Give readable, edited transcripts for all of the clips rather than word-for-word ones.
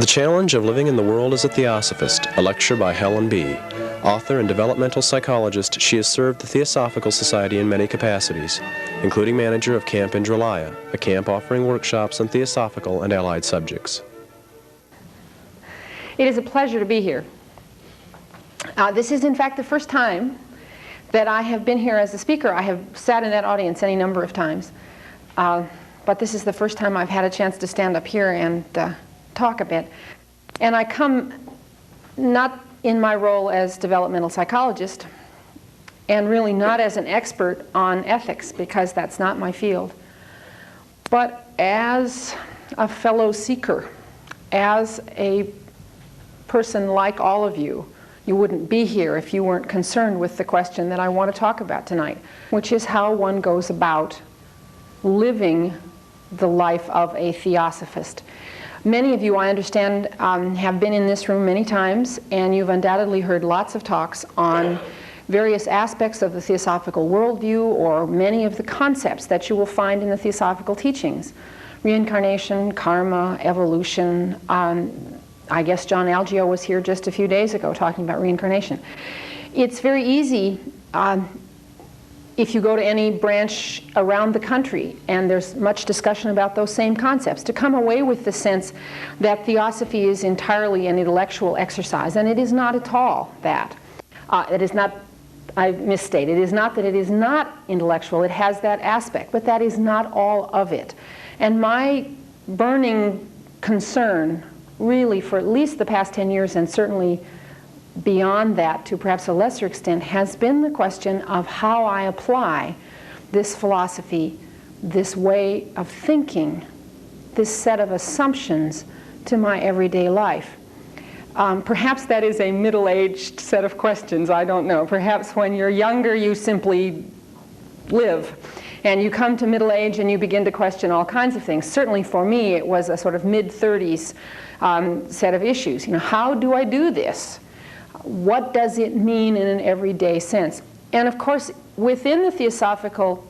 The Challenge of Living in the World as a Theosophist, a lecture by Helen B. Author and developmental psychologist, she has served the Theosophical Society in many capacities, including manager of Camp Indralaya, a camp offering workshops on theosophical and allied subjects. It is a pleasure to be here. This is in fact the first time that I have been here as a speaker. I have sat in that audience any number of times, but this is the first time I've had a chance to stand up here and talk a bit. And I come not in my role as developmental psychologist, and really not as an expert on ethics, because that's not my field, but as a fellow seeker, as a person like all of you. You wouldn't be here if you weren't concerned with the question that I want to talk about tonight, which is how one goes about living the life of a theosophist. Many of you, I understand, have been in this room many times, and you've undoubtedly heard lots of talks on various aspects of the theosophical worldview, or many of the concepts that you will find in the theosophical teachings. Reincarnation, karma, evolution. I guess John Algeo was here just a few days ago talking about reincarnation. It's very easy if you go to any branch around the country, and there's much discussion about those same concepts, to come away with the sense that theosophy is entirely an intellectual exercise, and it is not at all that. It is not, I misstate, it is not that it is not intellectual, it has that aspect, but that is not all of it. And my burning concern, really for at least the past 10 years, and certainly beyond that to perhaps a lesser extent, has been the question of how I apply this philosophy, this way of thinking, this set of assumptions to my everyday life. Perhaps that is a middle-aged set of questions, I don't know. Perhaps when you're younger you simply live, and you come to middle age and you begin to question all kinds of things. Certainly for me it was a sort of mid-30s set of issues. You know, how do I do this? What does it mean in an everyday sense? And of course, within the theosophical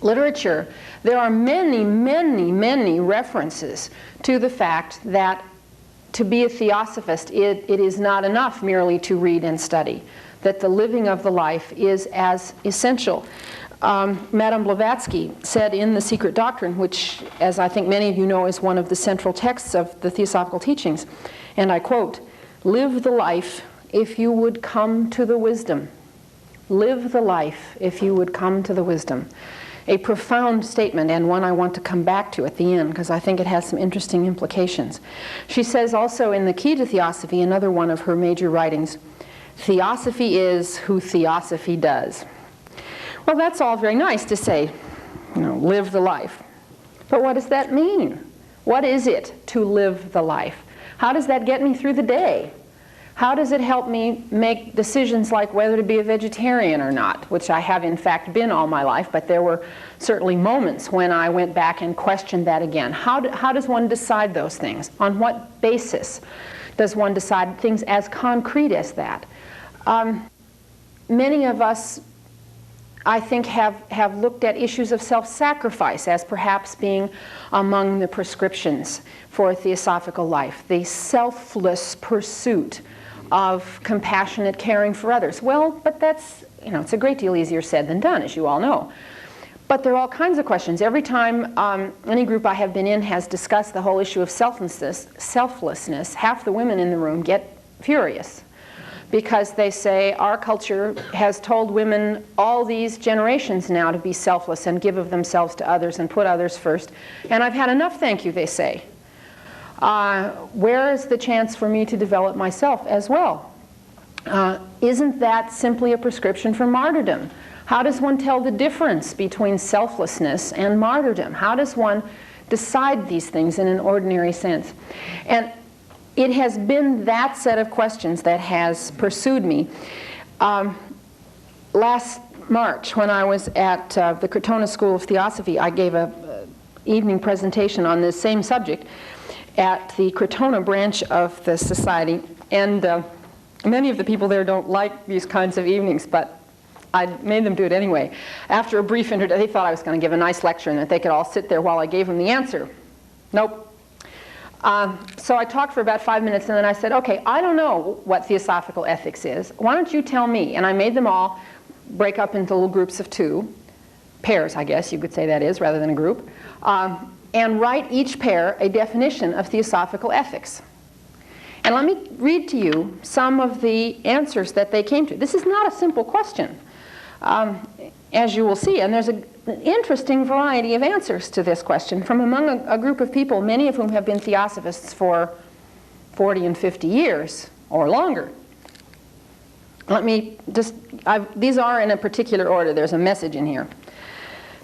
literature, there are many, many, many references to the fact that to be a theosophist, it is not enough merely to read and study, that the living of the life is as essential. Madame Blavatsky said in The Secret Doctrine, which, as I think many of you know, is one of the central texts of the Theosophical teachings, and I quote, "Live the life if you would come to the wisdom. Live the life if you would come to the wisdom." A profound statement, and one I want to come back to at the end, because I think it has some interesting implications. She says also in The Key to Theosophy, another one of her major writings, "Theosophy is who theosophy does." Well, that's all very nice to say, you know, live the life. But what does that mean? What is it to live the life? How does that get me through the day? How does it help me make decisions like whether to be a vegetarian or not, which I have in fact been all my life, but there were certainly moments when I went back and questioned that again. How does one decide those things? On what basis does one decide things as concrete as that? Many of us, I think, have looked at issues of self-sacrifice as perhaps being among the prescriptions for a theosophical life, the selfless pursuit of compassionate caring for others. Well, but that's, you know, it's a great deal easier said than done, as you all know. But there are all kinds of questions. Every time any group I have been in has discussed the whole issue of selflessness, half the women in the room get furious, because they say our culture has told women all these generations now to be selfless and give of themselves to others and put others first. And I've had enough, thank you, they say. Where is the chance for me to develop myself as well? Isn't that simply a prescription for martyrdom? How does one tell the difference between selflessness and martyrdom? How does one decide these things in an ordinary sense? And it has been that set of questions that has pursued me. Last March, when I was at the Crotona School of Theosophy, I gave an evening presentation on this same subject at the Crotona branch of the Society. And many of the people there don't like these kinds of evenings, but I made them do it anyway. After a brief introduction, they thought I was going to give a nice lecture and that they could all sit there while I gave them the answer. Nope. So I talked for about 5 minutes, and then I said, okay, I don't know what theosophical ethics is. Why don't you tell me? And I made them all break up into little groups of 2, pairs, I guess you could say that is, rather than a group, and write each pair a definition of theosophical ethics. And let me read to you some of the answers that they came to. This is not a simple question, as you will see, and there's an interesting variety of answers to this question from among a group of people, many of whom have been Theosophists for 40 and 50 years or longer. Let me just, these are in a particular order. There's a message in here.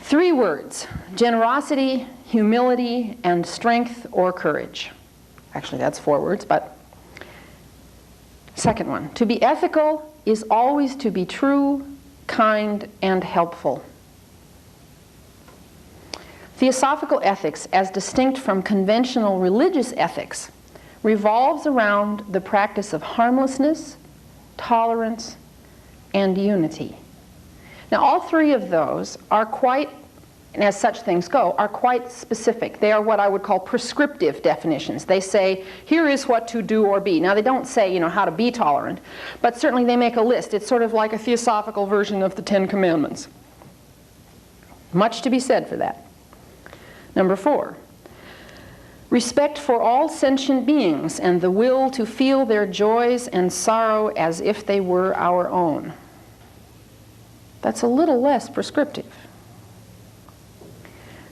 3 words: generosity, humility, and strength or courage. Actually, that's 4 words, but second one: to be ethical is always to be true, kind, and helpful. Theosophical ethics, as distinct from conventional religious ethics, revolves around the practice of harmlessness, tolerance, and unity. Now, all 3 of those are quite, and as such things go, are quite specific. They are what I would call prescriptive definitions. They say, here is what to do or be. Now, they don't say, how to be tolerant, but certainly they make a list. It's sort of like a theosophical version of the 10 Commandments. Much to be said for that. Number 4, respect for all sentient beings and the will to feel their joys and sorrow as if they were our own. That's a little less prescriptive.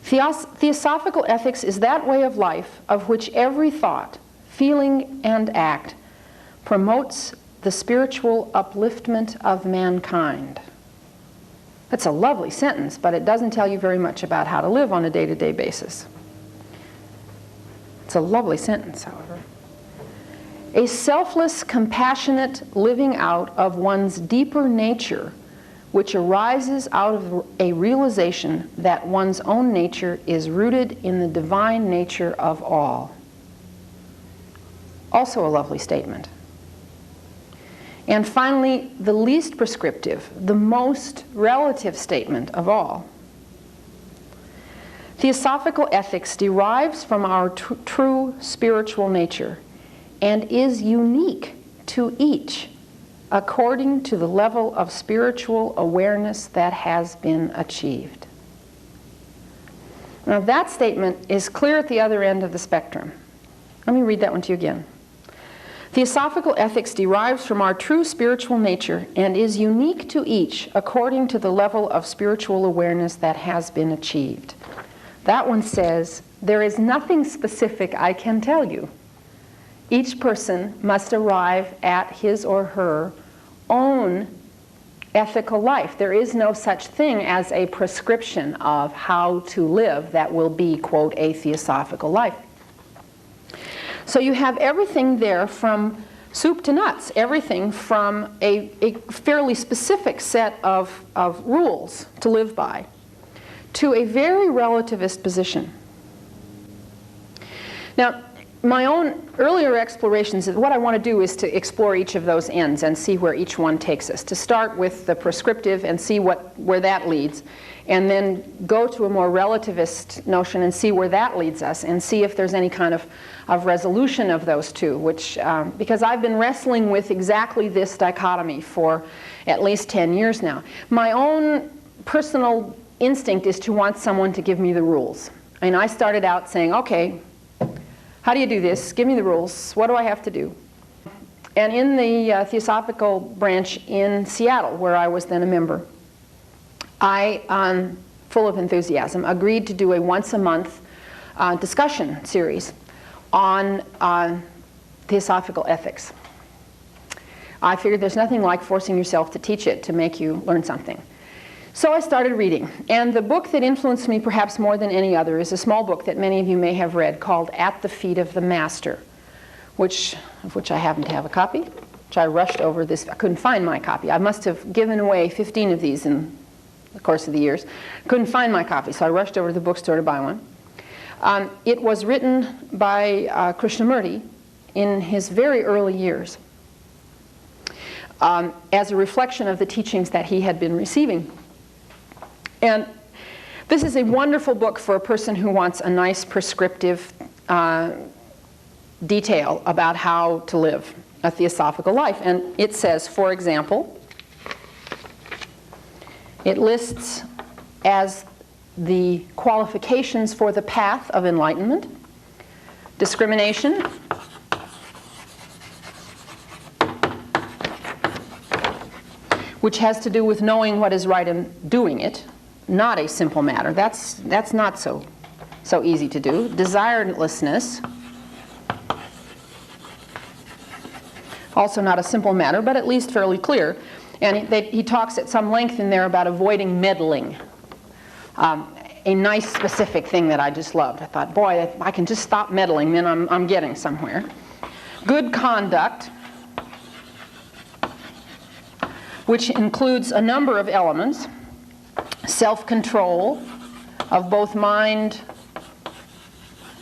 Theosophical ethics is that way of life of which every thought, feeling, and act promotes the spiritual upliftment of mankind. That's a lovely sentence, but it doesn't tell you very much about how to live on a day-to-day basis. It's a lovely sentence, however. A selfless, compassionate living out of one's deeper nature, which arises out of a realization that one's own nature is rooted in the divine nature of all. Also a lovely statement. And finally, the least prescriptive, the most relative statement of all. Theosophical ethics derives from our true spiritual nature and is unique to each according to the level of spiritual awareness that has been achieved. Now that statement is clear at the other end of the spectrum. Let me read that one to you again. Theosophical ethics derives from our true spiritual nature and is unique to each according to the level of spiritual awareness that has been achieved. That one says, there is nothing specific I can tell you. Each person must arrive at his or her own ethical life. There is no such thing as a prescription of how to live that will be, quote, a theosophical life. So you have everything there from soup to nuts, everything from a fairly specific set of rules to live by to a very relativist position. Now, my own earlier explorations, what I want to do is to explore each of those ends and see where each one takes us. To start with the prescriptive and see where that leads, and then go to a more relativist notion and see where that leads us, and see if there's any kind of resolution of those two, which, because I've been wrestling with exactly this dichotomy for at least 10 years now. My own personal instinct is to want someone to give me the rules. I mean, I started out saying, okay, how do you do this? Give me the rules. What do I have to do? And in the Theosophical branch in Seattle, where I was then a member, I, full of enthusiasm, agreed to do a once-a-month discussion series on Theosophical ethics. I figured there's nothing like forcing yourself to teach it to make you learn something. So I started reading, and the book that influenced me perhaps more than any other is a small book that many of you may have read called At the Feet of the Master, of which I happen to have a copy, which I rushed over this. I couldn't find my copy. I must have given away 15 of these in the course of the years. Couldn't find my copy, so I rushed over to the bookstore to buy one. It was written by Krishnamurti in his very early years as a reflection of the teachings that he had been receiving. And this is a wonderful book for a person who wants a nice prescriptive detail about how to live a theosophical life. And it says, for example, it lists as the qualifications for the path of enlightenment: discrimination, which has to do with knowing what is right and doing it. Not a simple matter. That's not so easy to do. Desirelessness, also not a simple matter, but at least fairly clear. And he talks at some length in there about avoiding meddling. A nice specific thing that I just loved. I thought, boy, if I can just stop meddling, then I'm getting somewhere. Good conduct, which includes a number of elements: self-control of both mind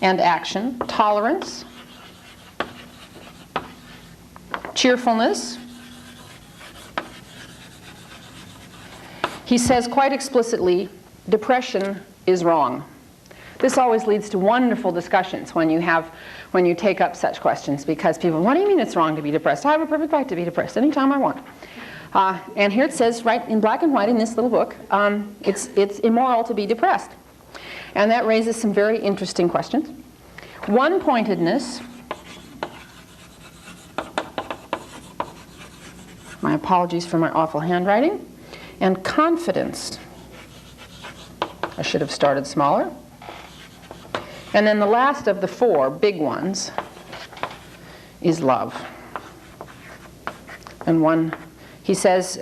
and action, tolerance, cheerfulness. He says quite explicitly, depression is wrong. This always leads to wonderful discussions when you take up such questions, because people, what do you mean it's wrong to be depressed? I have a perfect right to be depressed anytime I want. And here it says, right in black and white in this little book, it's immoral to be depressed. And that raises some very interesting questions. One-pointedness, my apologies for my awful handwriting, and confidence. I should have started smaller. And then the last of the four big ones is love. And one, he says,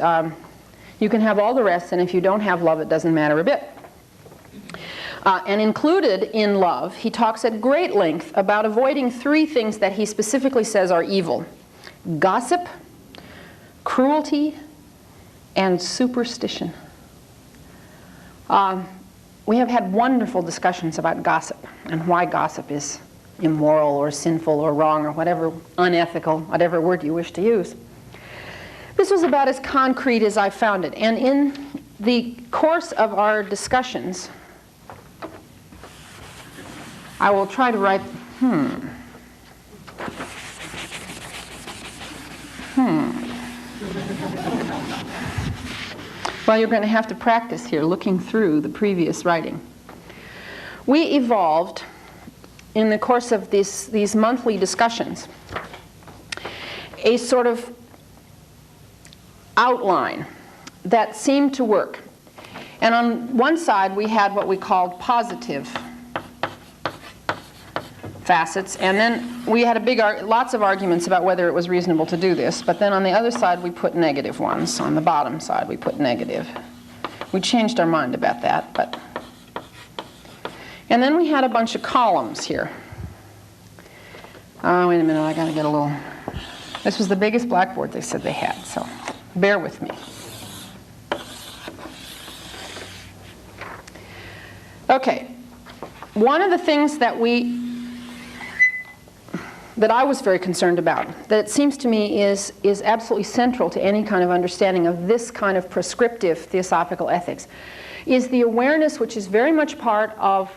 you can have all the rest, and if you don't have love, it doesn't matter a bit. And included in love, he talks at great length about avoiding three things that he specifically says are evil: gossip, cruelty, and superstition. We have had wonderful discussions about gossip and why gossip is immoral or sinful or wrong or whatever, unethical, whatever word you wish to use. This was about as concrete as I found it. And in the course of our discussions, I will try to write, Well, you're going to have to practice here, looking through the previous writing. We evolved, in the course of these monthly discussions, a sort of outline that seemed to work. And on one side, we had what we called positive facets, and then we had lots of arguments about whether it was reasonable to do this, but then on the other side we put negative ones. On the bottom side we put negative. We changed our mind about that, but... And then we had a bunch of columns here. Wait a minute, I gotta get a little... This was the biggest blackboard they said they had, so bear with me. Okay, one of the things that I was very concerned about, that it seems to me is absolutely central to any kind of understanding of this kind of prescriptive theosophical ethics, is the awareness, which is very much part of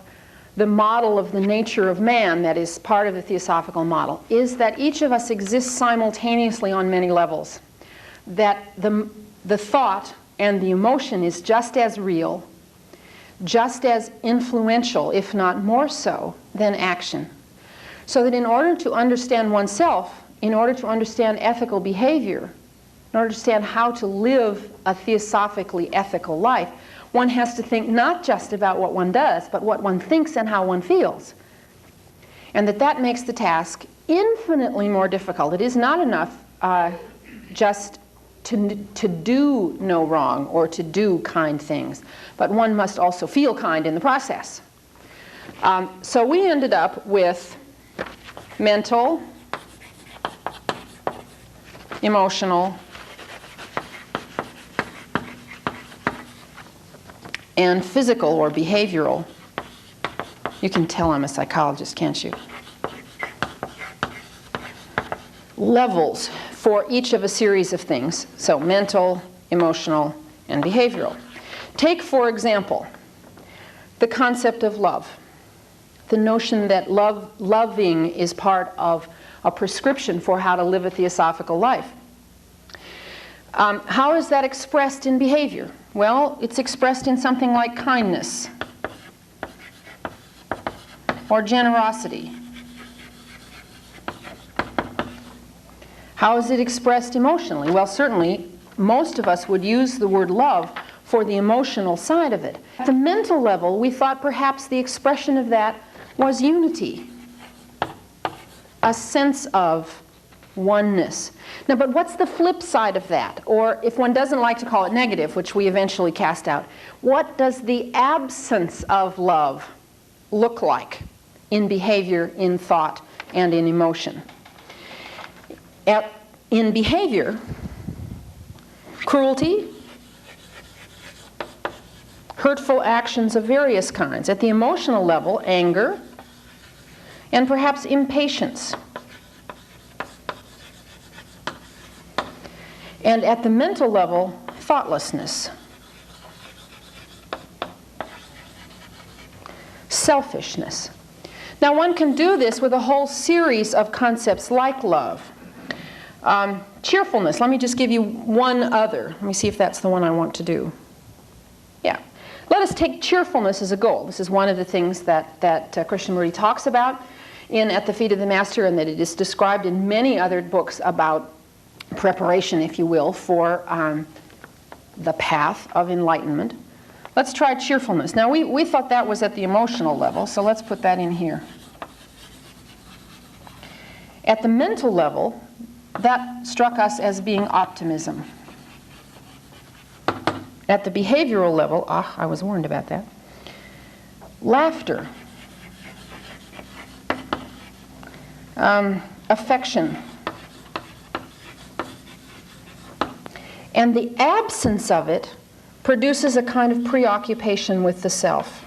the model of the nature of man that is part of the theosophical model, is that each of us exists simultaneously on many levels. That the thought and the emotion is just as real, just as influential, if not more so, than action. So that in order to understand oneself, in order to understand ethical behavior, in order to understand how to live a theosophically ethical life, one has to think not just about what one does, but what one thinks and how one feels. And that makes the task infinitely more difficult. It is not enough just to do no wrong or to do kind things, but one must also feel kind in the process. So we ended up with mental, emotional, and physical or behavioral. You can tell I'm a psychologist, can't you? Levels for each of a series of things. So mental, emotional, and behavioral. Take, for example, the concept of love. the notion that loving is part of a prescription for how to live a theosophical life. How is that expressed in behavior? Well, it's expressed in something like kindness or generosity. How is it expressed emotionally? Well, certainly, most of us would use the word love for the emotional side of it. At the mental level, we thought perhaps the expression of that was unity, a sense of oneness. Now, but what's the flip side of that? Or if one doesn't like to call it negative, which we eventually cast out, what does the absence of love look like in behavior, in thought, and in emotion? In behavior, cruelty, hurtful actions of various kinds. At the emotional level, anger, and perhaps impatience. And at the mental level, thoughtlessness, selfishness. Now, one can do this with a whole series of concepts like love. Cheerfulness, let me just give you one other. Let me see if that's the one I want to do. Yeah. Let us take cheerfulness as a goal. This is one of the things that Krishnamurti talks about in At the Feet of the Master, and that it is described in many other books about preparation, if you will, for the path of enlightenment. Let's try cheerfulness. Now, we thought that was at the emotional level, so let's put that in here. At the mental level, that struck us as being optimism. At the behavioral level, I was warned about that, laughter, affection, and the absence of it produces a kind of preoccupation with the self.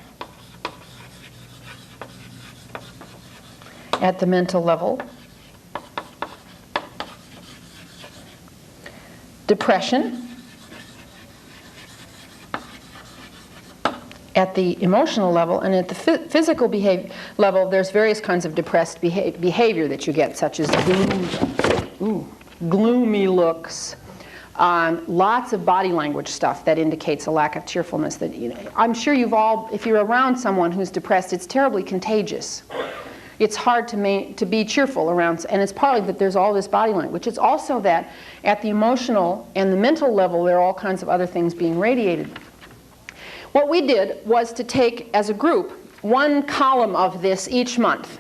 At the mental level, depression. At the emotional level, and at the physical behavior level, there's various kinds of depressed behavior that you get, such as gloomy looks, lots of body language stuff that indicates a lack of cheerfulness. That, you know, I'm sure you've all, if you're around someone who's depressed, it's terribly contagious. It's hard to be cheerful around, and it's partly that there's all this body language. It's also that at the emotional and the mental level, there are all kinds of other things being radiated. What we did was to take, as a group, one column of this each month,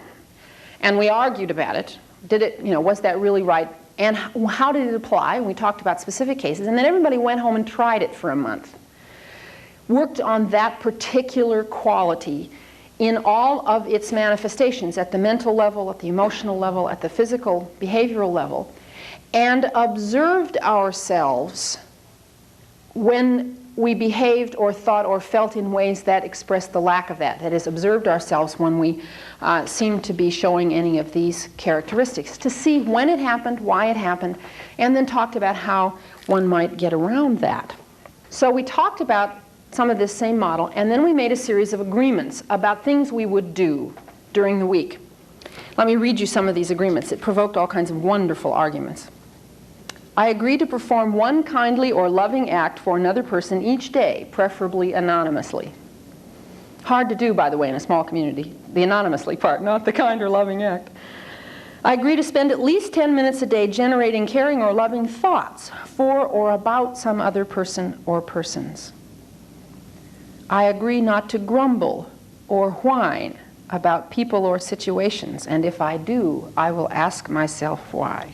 and we argued about it. Did it, was that really right? And how did it apply? And we talked about specific cases, and then everybody went home and tried it for a month. Worked on that particular quality in all of its manifestations, at the mental level, at the emotional level, at the physical, behavioral level, and observed ourselves when we behaved or thought or felt in ways that expressed the lack of that. That is, observed ourselves when we seemed to be showing any of these characteristics, to see when it happened, why it happened, and then talked about how one might get around that. So we talked about some of this same model, and then we made a series of agreements about things we would do during the week. Let me read you some of these agreements. It provoked all kinds of wonderful arguments. I agree to perform one kindly or loving act for another person each day, preferably anonymously. Hard to do, by the way, in a small community. The anonymously part, not the kind or loving act. I agree to spend at least 10 minutes a day generating caring or loving thoughts for or about some other person or persons. I agree not to grumble or whine about people or situations, and if I do, I will ask myself why.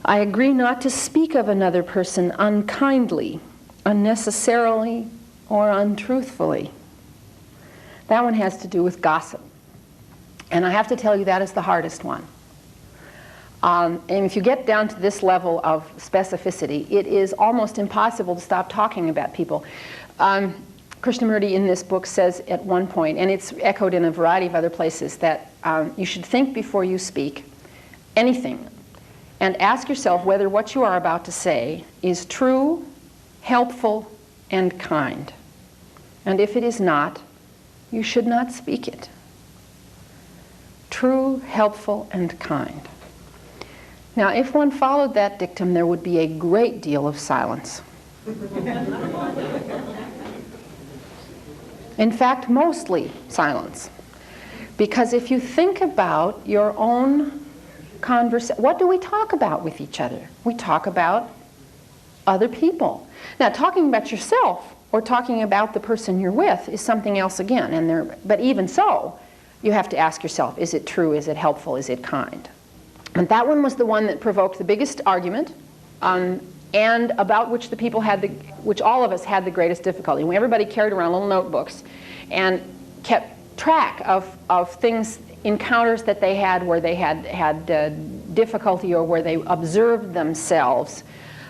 I agree not to speak of another person unkindly, unnecessarily, or untruthfully. That one has to do with gossip. And I have to tell you, that is the hardest one. And if you get down to this level of specificity, it is almost impossible to stop talking about people. Krishnamurti in this book says at one point, and it's echoed in a variety of other places, that you should think before you speak anything, and ask yourself whether what you are about to say is true, helpful, and kind. And if it is not, you should not speak it. True, helpful, and kind. Now, if one followed that dictum, there would be a great deal of silence. In fact, mostly silence. Because if you think about your own conversation, what do we talk about with each other? We talk about other people. Now, talking about yourself or talking about the person you're with is something else again. But even so, you have to ask yourself, is it true, is it helpful, is it kind? And that one was the one that provoked the biggest argument, and about which which all of us had the greatest difficulty. Everybody carried around little notebooks and kept track of things, encounters that they had where they had difficulty, or where they observed themselves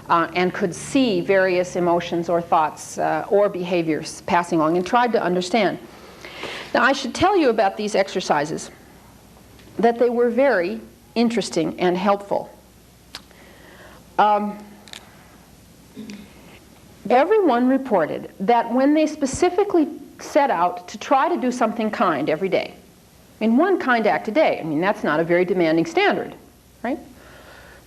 and could see various emotions or thoughts or behaviors passing along, and tried to understand. Now, I should tell you about these exercises that they were very interesting and helpful. Everyone reported that when they specifically set out to try to do something kind every day, one kind act a day, that's not a very demanding standard, right?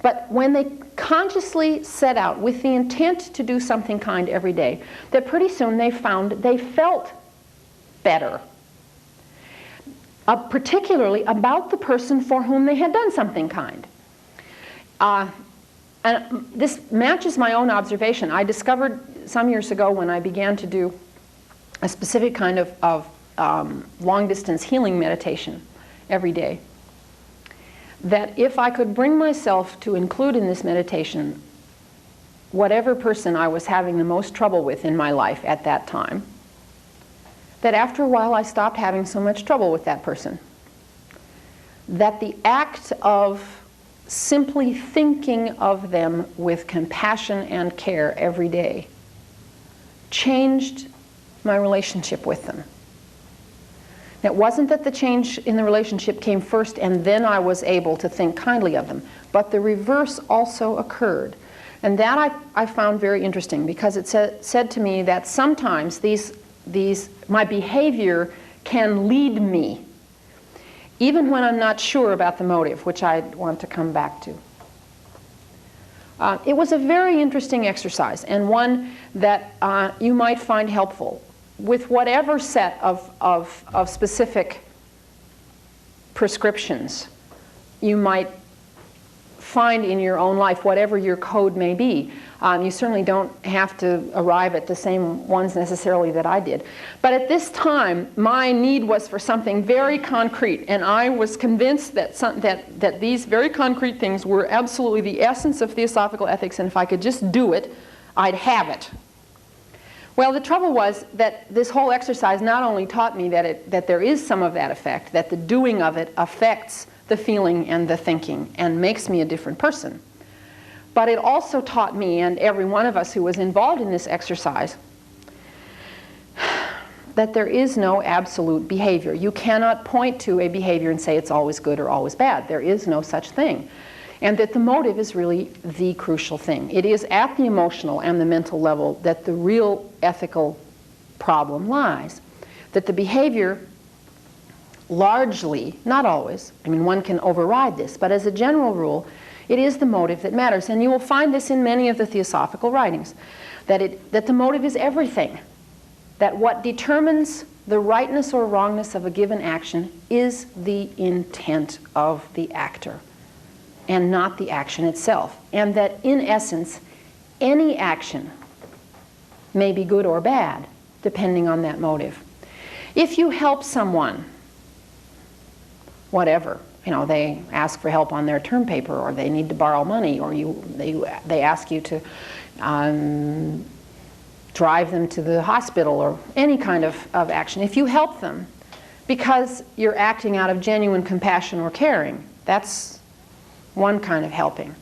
But when they consciously set out with the intent to do something kind every day, that pretty soon they found they felt better. Particularly about the person for whom they had done something kind. And this matches my own observation. I discovered some years ago, when I began to do a specific kind of long-distance healing meditation every day, that if I could bring myself to include in this meditation whatever person I was having the most trouble with in my life at that time, that after a while I stopped having so much trouble with that person. That the act of simply thinking of them with compassion and care every day changed my relationship with them. It wasn't that the change in the relationship came first and then I was able to think kindly of them, but the reverse also occurred. And that I found very interesting, because it said to me that sometimes my behavior can lead me, even when I'm not sure about the motive, which I want to come back to. It was a very interesting exercise, and one that you might find helpful with whatever set of specific prescriptions you might find in your own life, whatever your code may be. You certainly don't have to arrive at the same ones necessarily that I did. But at this time, my need was for something very concrete, and I was convinced that these very concrete things were absolutely the essence of theosophical ethics, and if I could just do it, I'd have it. Well, the trouble was that this whole exercise not only taught me that there is some of that effect, that the doing of it affects the feeling and the thinking and makes me a different person, but it also taught me, and every one of us who was involved in this exercise, that there is no absolute behavior. You cannot point to a behavior and say it's always good or always bad. There is no such thing. And that the motive is really the crucial thing. It is at the emotional and the mental level that the real ethical problem lies. That the behavior largely, not always, one can override this, but as a general rule, it is the motive that matters. And you will find this in many of the theosophical writings, that the motive is everything. That what determines the rightness or wrongness of a given action is the intent of the actor, and not the action itself. And that in essence, any action may be good or bad, depending on that motive. If you help someone, whatever, they ask for help on their term paper, or they need to borrow money, or they ask you to drive them to the hospital, or any kind of action. If you help them because you're acting out of genuine compassion or caring, that's one kind of helping.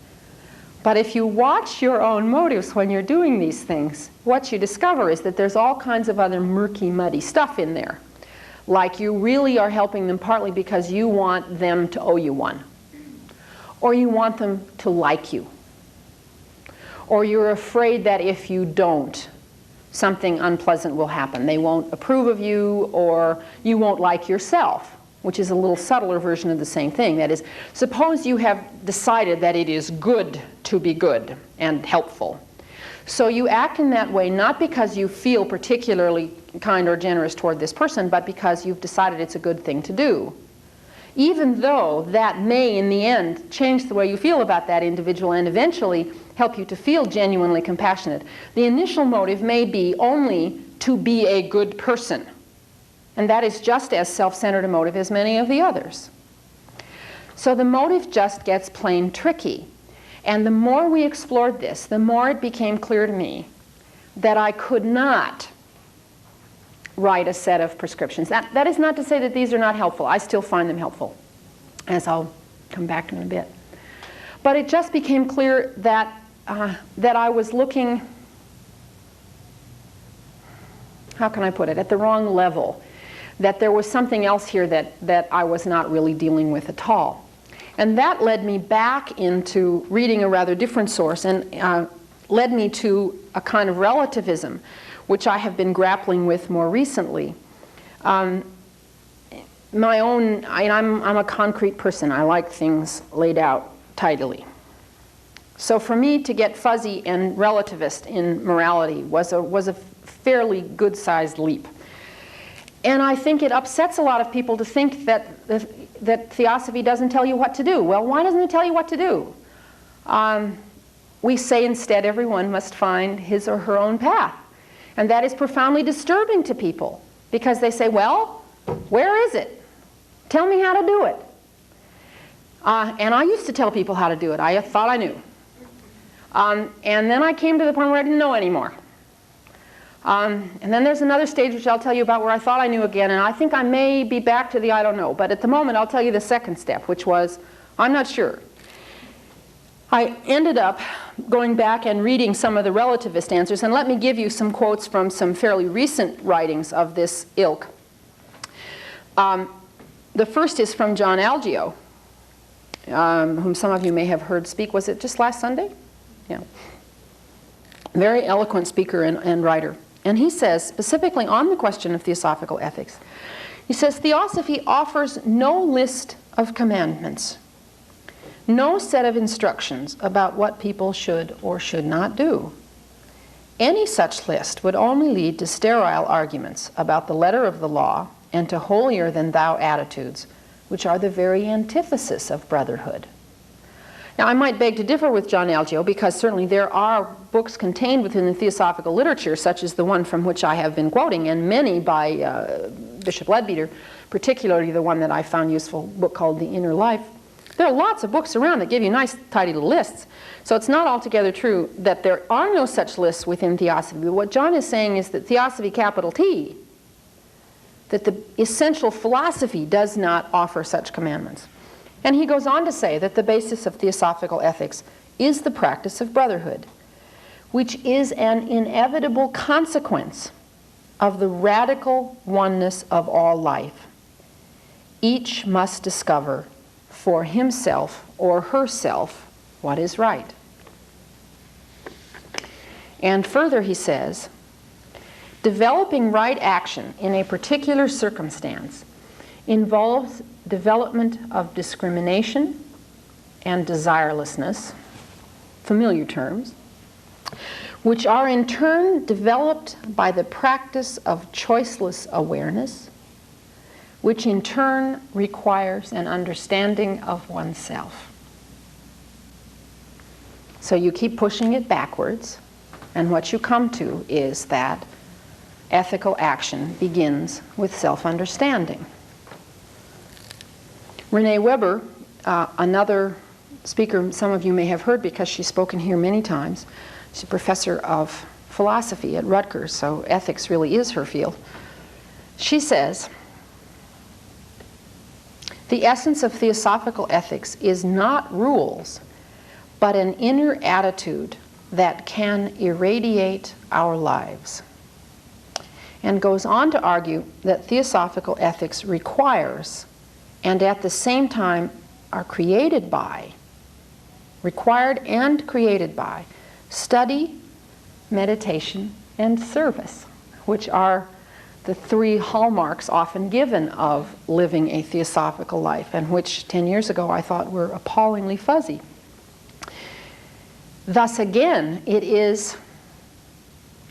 But if you watch your own motives when you're doing these things, what you discover is that there's all kinds of other murky, muddy stuff in there. Like you really are helping them partly because you want them to owe you one. Or you want them to like you. Or you're afraid that if you don't, something unpleasant will happen. They won't approve of you, or you won't like yourself, which is a little subtler version of the same thing. That is, suppose you have decided that it is good to be good and helpful. So you act in that way not because you feel particularly kind or generous toward this person, but because you've decided it's a good thing to do. Even though that may, in the end, change the way you feel about that individual and eventually help you to feel genuinely compassionate, the initial motive may be only to be a good person. And that is just as self-centered a motive as many of the others. So the motive just gets plain tricky. And the more we explored this, the more it became clear to me that I could not write a set of prescriptions. That is not to say that these are not helpful. I still find them helpful, as I'll come back to in a bit. But it just became clear that, that I was looking, how can I put it, at the wrong level. That there was something else here that I was not really dealing with at all. And that led me back into reading a rather different source and led me to a kind of relativism, which I have been grappling with more recently. I'm a concrete person. I like things laid out tidily. So for me to get fuzzy and relativist in morality was a fairly good-sized leap. And I think it upsets a lot of people to think that Theosophy doesn't tell you what to do. Well, why doesn't it tell you what to do? We say instead everyone must find his or her own path. And that is profoundly disturbing to people because they say, well, where is it? Tell me how to do it. And I used to tell people how to do it. I thought I knew. And then I came to the point where I didn't know anymore. And then there's another stage which I'll tell you about where I thought I knew again, and I think I may be back to the I don't know. But at the moment I'll tell you the second step, which was I'm not sure. I ended up going back and reading some of the relativist answers, and let me give you some quotes from some fairly recent writings of this ilk. The first is from John Algeo, whom some of you may have heard speak. Was it just last Sunday? Yeah. Very eloquent speaker and writer. And he says, specifically on the question of theosophical ethics, he says, Theosophy offers no list of commandments, no set of instructions about what people should or should not do. Any such list would only lead to sterile arguments about the letter of the law and to holier-than-thou attitudes, which are the very antithesis of brotherhood. Now, I might beg to differ with John Algeo because certainly there are books contained within the theosophical literature, such as the one from which I have been quoting, and many by Bishop Leadbeater, particularly the one that I found useful, book called The Inner Life. There are lots of books around that give you nice, tidy little lists. So it's not altogether true that there are no such lists within Theosophy. But what John is saying is that Theosophy, capital T, that the essential philosophy does not offer such commandments. And he goes on to say that the basis of theosophical ethics is the practice of brotherhood, which is an inevitable consequence of the radical oneness of all life. Each must discover for himself or herself what is right. And further he says, developing right action in a particular circumstance involves development of discrimination and desirelessness, familiar terms, which are in turn developed by the practice of choiceless awareness, which in turn requires an understanding of oneself. So you keep pushing it backwards, and what you come to is that ethical action begins with self-understanding. Rene Weber, another speaker some of you may have heard because she's spoken here many times. She's a professor of philosophy at Rutgers, so ethics really is her field. She says, the essence of theosophical ethics is not rules, but an inner attitude that can irradiate our lives. And goes on to argue that theosophical ethics requires, and at the same time are created by, required and created by, study, meditation, and service, which are the three hallmarks often given of living a theosophical life, and which 10 years ago I thought were appallingly fuzzy. Thus again, it is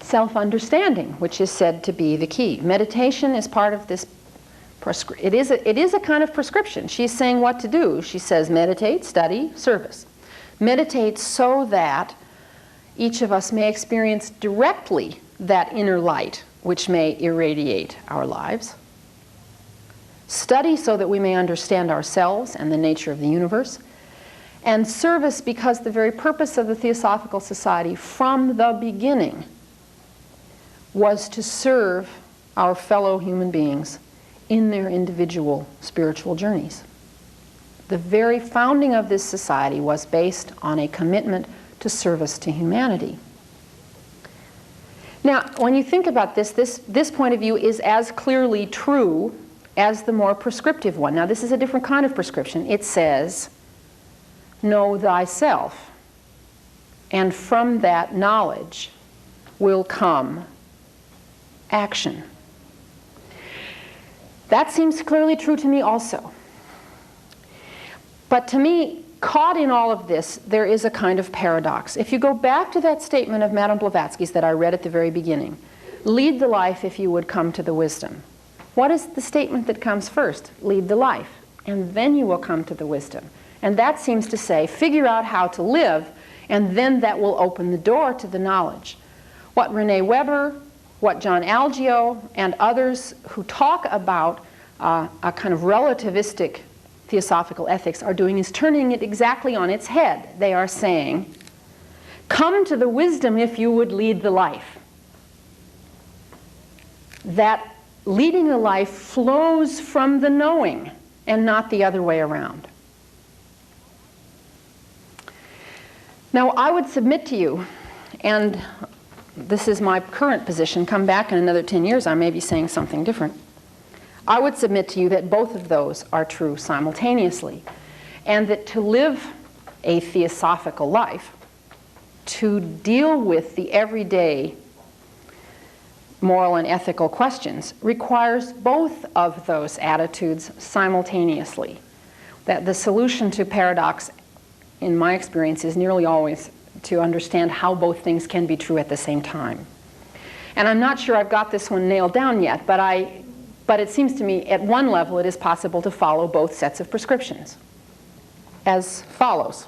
self-understanding which is said to be the key. Meditation is part of this. It is a kind of prescription. She's saying what to do. She says meditate, study, service. Meditate so that each of us may experience directly that inner light which may irradiate our lives. Study so that we may understand ourselves and the nature of the universe. And service because the very purpose of the Theosophical Society from the beginning was to serve our fellow human beings in their individual spiritual journeys. The very founding of this society was based on a commitment to service to humanity. Now, when you think about this point of view is as clearly true as the more prescriptive one. Now, this is a different kind of prescription. It says, know thyself, and from that knowledge will come action. That seems clearly true to me also. But to me, caught in all of this, there is a kind of paradox. If you go back to that statement of Madame Blavatsky's that I read at the very beginning, lead the life if you would come to the wisdom. What is the statement that comes first? Lead the life, and then you will come to the wisdom. And that seems to say, figure out how to live, and then that will open the door to the knowledge. What Rene Weber, what John Algeo, and others who talk about a kind of relativistic theosophical ethics are doing is turning it exactly on its head. They are saying, come to the wisdom if you would lead the life. That leading the life flows from the knowing and not the other way around. Now, I would submit to you, and this is my current position, come back in another 10 years, I may be saying something different. I would submit to you that both of those are true simultaneously, and that to live a theosophical life, to deal with the everyday moral and ethical questions, requires both of those attitudes simultaneously. That the solution to paradox, in my experience, is nearly always to understand how both things can be true at the same time. And I'm not sure I've got this one nailed down yet, but it seems to me at one level it is possible to follow both sets of prescriptions as follows.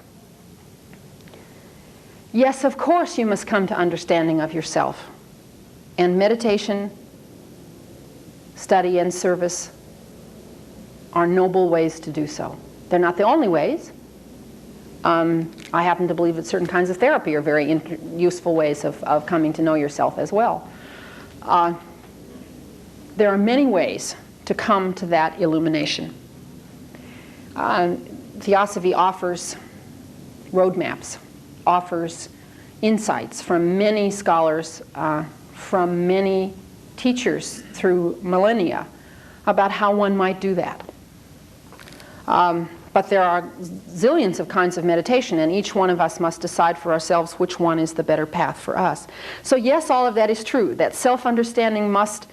Yes, of course you must come to understanding of yourself. And meditation, study, and service are noble ways to do so. They're not the only ways. I happen to believe that certain kinds of therapy are very useful ways of coming to know yourself as well. There are many ways to come to that illumination. Theosophy offers roadmaps, offers insights from many scholars, from many teachers through millennia about how one might do that. But there are zillions of kinds of meditation, and each one of us must decide for ourselves which one is the better path for us. So yes, all of that is true, that self-understanding must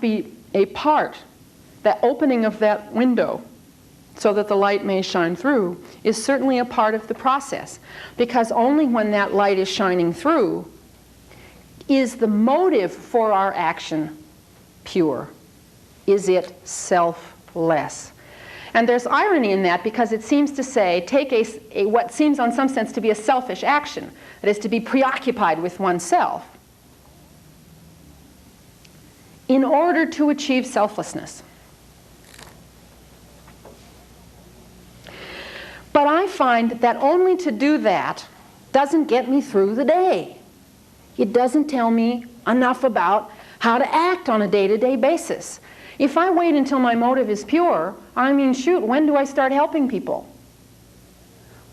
be a part, that opening of that window so that the light may shine through is certainly a part of the process, because only when that light is shining through is the motive for our action pure. Is it selfless? And there's irony in that, because it seems to say, take what seems on some sense to be a selfish action, that is to be preoccupied with oneself, in order to achieve selflessness. But I find that only to do that doesn't get me through the day. It doesn't tell me enough about how to act on a day-to-day basis. If I wait until my motive is pure, I mean, shoot, when do I start helping people?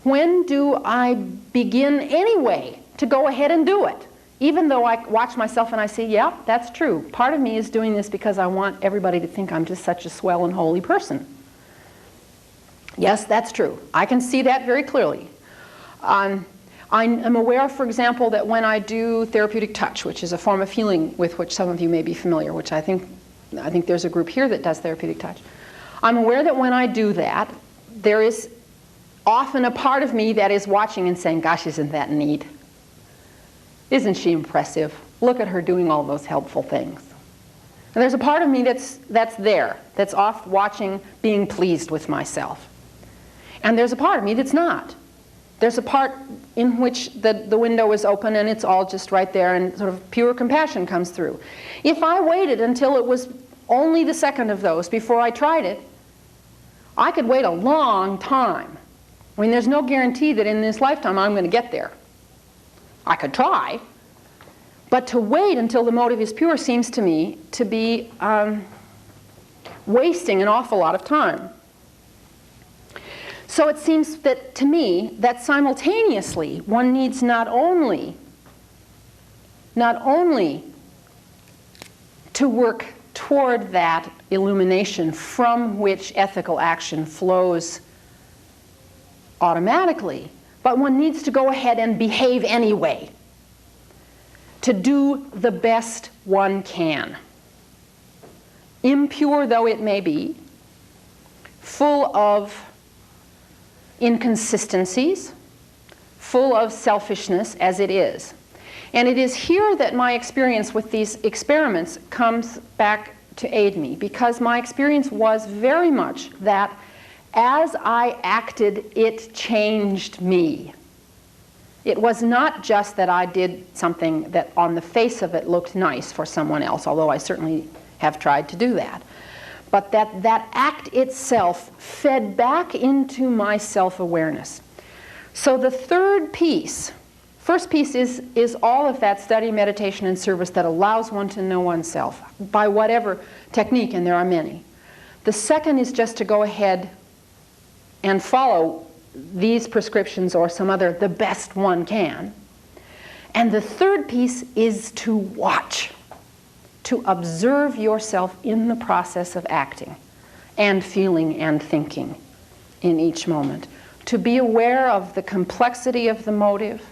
When do I begin anyway to go ahead and do it? Even though I watch myself and I say, yeah, that's true. Part of me is doing this because I want everybody to think I'm just such a swell and holy person. Yes, that's true. I can see that very clearly. I I'm aware, for example, that when I do therapeutic touch, which is a form of healing with which some of you may be familiar, which I think there's a group here that does therapeutic touch. I'm aware that when I do that, there is often a part of me that is watching and saying, gosh, isn't that neat? Isn't she impressive? Look at her doing all those helpful things. And there's a part of me that's there, that's off watching, being pleased with myself. And there's a part of me that's not. There's a part in which the window is open and it's all just right there and sort of pure compassion comes through. If I waited until it was only the second of those before I tried it, I could wait a long time. I mean, there's no guarantee that in this lifetime I'm going to get there. I could try, but to wait until the motive is pure seems to me to be wasting an awful lot of time. So it seems that to me that simultaneously one needs not only to work toward that illumination from which ethical action flows automatically, but one needs to go ahead and behave anyway, to do the best one can. Impure though it may be, full of inconsistencies, full of selfishness as it is. And it is here that my experience with these experiments comes back to aid me, because my experience was very much that as I acted, it changed me. It was not just that I did something that on the face of it looked nice for someone else, although I certainly have tried to do that, but that act itself fed back into my self-awareness. So the third piece, first piece is all of that study, meditation, and service that allows one to know oneself by whatever technique, and there are many. The second is just to go ahead and follow these prescriptions or some other, the best one can. And the third piece is to watch, to observe yourself in the process of acting and feeling and thinking in each moment. To be aware of the complexity of the motive,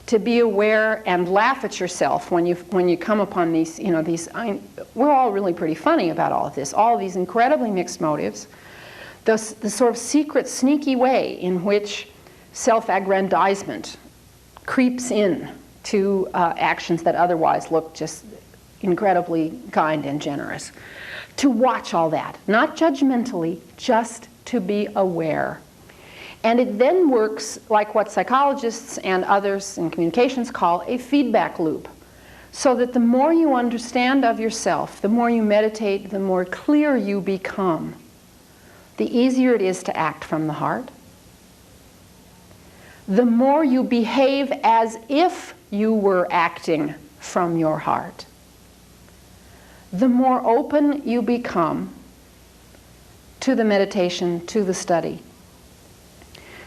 to be aware and laugh at yourself when you come upon these, we're all really pretty funny about all of this, all of these incredibly mixed motives, the sort of secret, sneaky way in which self-aggrandizement creeps in to actions that otherwise look just incredibly kind and generous. To watch all that, not judgmentally, just to be aware. And it then works like what psychologists and others in communications call a feedback loop. So that the more you understand of yourself, the more you meditate, the more clear you become, the easier it is to act from the heart. The more you behave as if you were acting from your heart, the more open you become to the meditation, to the study.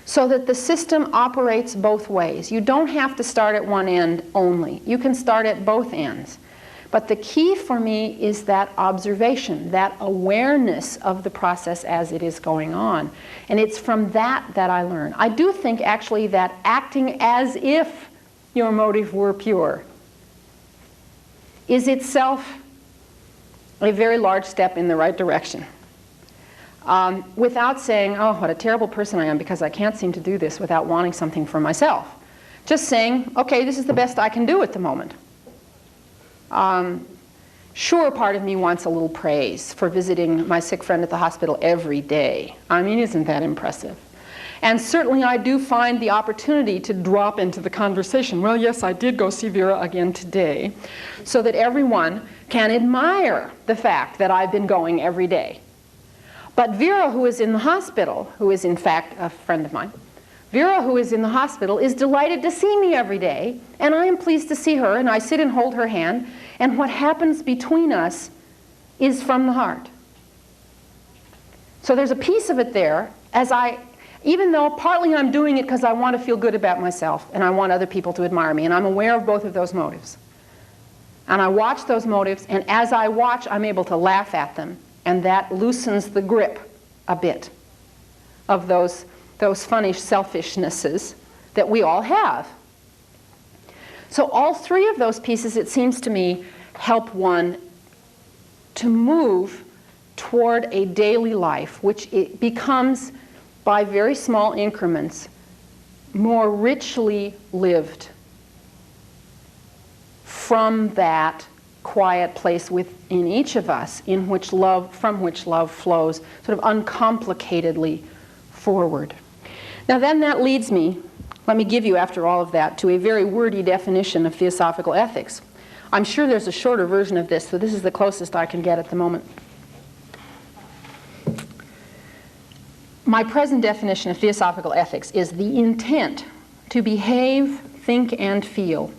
So that the system operates both ways. You don't have to start at one end only. You can start at both ends. But the key for me is that observation, that awareness of the process as it is going on. And it's from that I learn. I do think actually that acting as if your motive were pure is itself a very large step in the right direction. Without saying, oh, what a terrible person I am because I can't seem to do this without wanting something for myself. Just saying, okay, this is the best I can do at the moment. Sure, part of me wants a little praise for visiting my sick friend at the hospital every day. I mean, isn't that impressive? And certainly I do find the opportunity to drop into the conversation. Well, yes, I did go see Vera again today, so that everyone can admire the fact that I've been going every day. But Vera, who is in the hospital, who is in fact a friend of mine, Vera, who is in the hospital, is delighted to see me every day, and I am pleased to see her, and I sit and hold her hand, and what happens between us is from the heart. So there's a piece of it there, even though partly I'm doing it because I want to feel good about myself, and I want other people to admire me, and I'm aware of both of those motives. And I watch those motives, and as I watch, I'm able to laugh at them, and that loosens the grip a bit of those funny selfishnesses that we all have. So all three of those pieces, it seems to me, help one to move toward a daily life, which it becomes, by very small increments, more richly lived from that quiet place within each of us from which love flows sort of uncomplicatedly forward. Now then that leads me, let me give you after all of that, to a very wordy definition of theosophical ethics. I'm sure there's a shorter version of this, so this is the closest I can get at the moment. My present definition of theosophical ethics is the intent to behave, think, and feel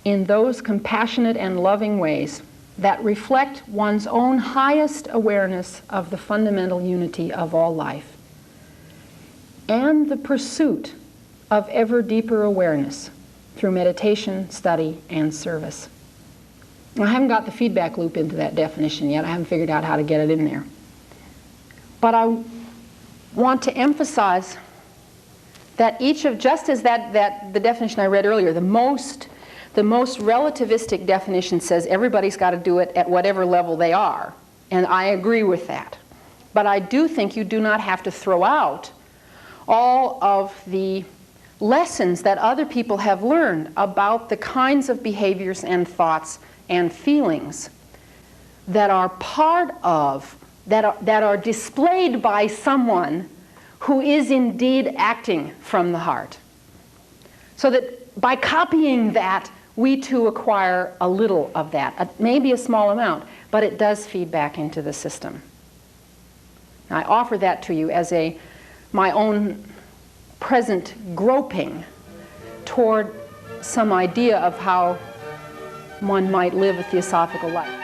in those compassionate and loving ways that reflect one's own highest awareness of the fundamental unity of all life, and the pursuit of ever deeper awareness through meditation, study, and service. I haven't got the feedback loop into that definition yet. I haven't figured out how to get it in there. But I want to emphasize that each of, just as the definition I read earlier, the most relativistic definition says everybody's got to do it at whatever level they are, and I agree with that. But I do think you do not have to throw out all of the lessons that other people have learned about the kinds of behaviors and thoughts and feelings that are part of, that are displayed by someone who is indeed acting from the heart. So that by copying that, we too acquire a little of that, maybe a small amount, but it does feed back into the system. I offer that to you as my own present groping toward some idea of how one might live a theosophical life.